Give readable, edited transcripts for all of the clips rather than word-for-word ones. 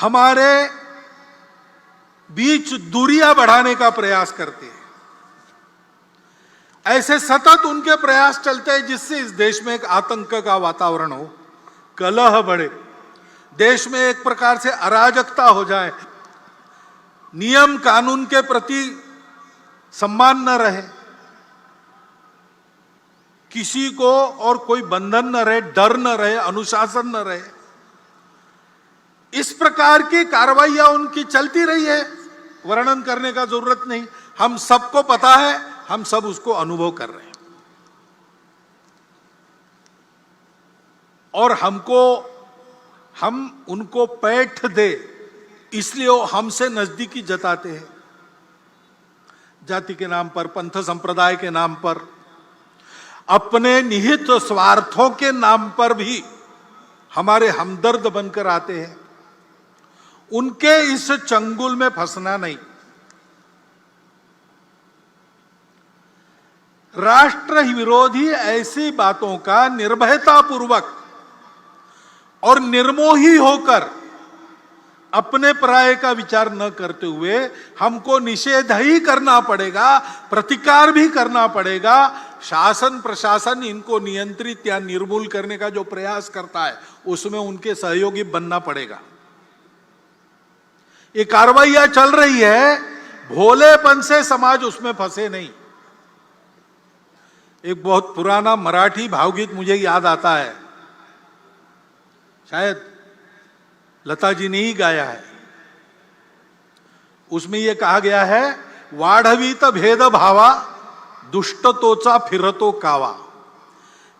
हमारे बीच दूरियां बढ़ाने का प्रयास करते हैं। ऐसे सतत उनके प्रयास चलते हैं जिससे इस देश में एक आतंक का वातावरण हो, कलह बढ़े, देश में एक प्रकार से अराजकता हो जाए, नियम कानून के प्रति सम्मान न रहे, किसी को और कोई बंधन न रहे, डर न रहे, अनुशासन न रहे। इस प्रकार की कार्रवाइयां उनकी चलती रही है, वर्णन करने का जरूरत नहीं, हम सबको पता है, हम सब उसको अनुभव कर रहे हैं। और हम उनको पैठ दे इसलिए वो हमसे नजदीकी जताते हैं। जाति के नाम पर, पंथ संप्रदाय के नाम पर, अपने निहित स्वार्थों के नाम पर भी हमारे हमदर्द बनकर आते हैं। उनके इस चंगुल में फंसना नहीं। राष्ट्र विरोधी ऐसी बातों का निर्भयतापूर्वक और निर्मोही होकर अपने पराये का विचार न करते हुए हमको निषेध ही करना पड़ेगा, प्रतिकार भी करना पड़ेगा। शासन प्रशासन इनको नियंत्रित या निर्मूल करने का जो प्रयास करता है उसमें उनके सहयोगी बनना पड़ेगा। ये कार्रवाइयां चल रही है, भोलेपन से समाज उसमें फंसे नहीं। एक बहुत पुराना मराठी भावगीत मुझे याद आता है, शायद लता जी ने ही गाया है। उसमें यह कहा गया है, वाढवीत भेद भावा दुष्टतोचा फिरतो कावा।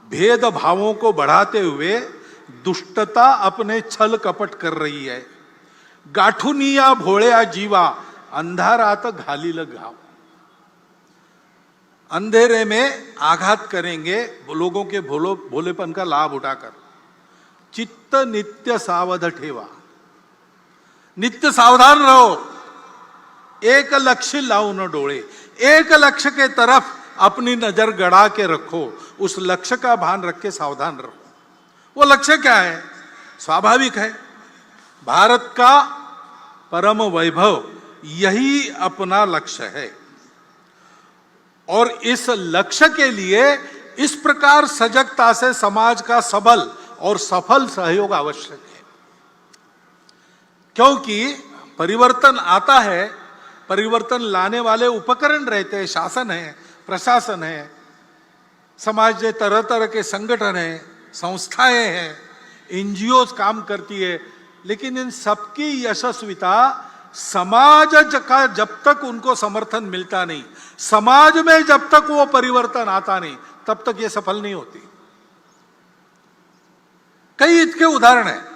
भेद भावों को बढ़ाते हुए दुष्टता अपने छल कपट कर रही है। गाठुनिया भोळ्या जीवा अंधारात घालील घाव। अंधेरे में आघात करेंगे लोगों के भोलेपन का लाभ उठाकर। चित्त नित्य सावध ठेवा, नित्य सावधान रहो, एक लक्ष्य लाओ न डोळे, एक लक्ष्य के तरफ अपनी नजर गड़ा के रखो, उस लक्ष्य का भान रख के सावधान रहो। वो लक्ष्य क्या है? स्वाभाविक है, भारत का परम वैभव यही अपना लक्ष्य है। और इस लक्ष्य के लिए इस प्रकार सजगता से समाज का सबल और सफल सहयोग आवश्यक है। क्योंकि परिवर्तन आता है, परिवर्तन लाने वाले उपकरण रहते हैं, शासन है, प्रशासन है, समाज में तरह तरह के संगठन हैं, संस्थाएं हैं, एनजीओ काम करती है। लेकिन इन सबकी यशस्विता समाज का जब तक उनको समर्थन मिलता नहीं, समाज में जब तक वो परिवर्तन आता नहीं, तब तक ये सफल नहीं होती। कई इसके उदाहरण हैं।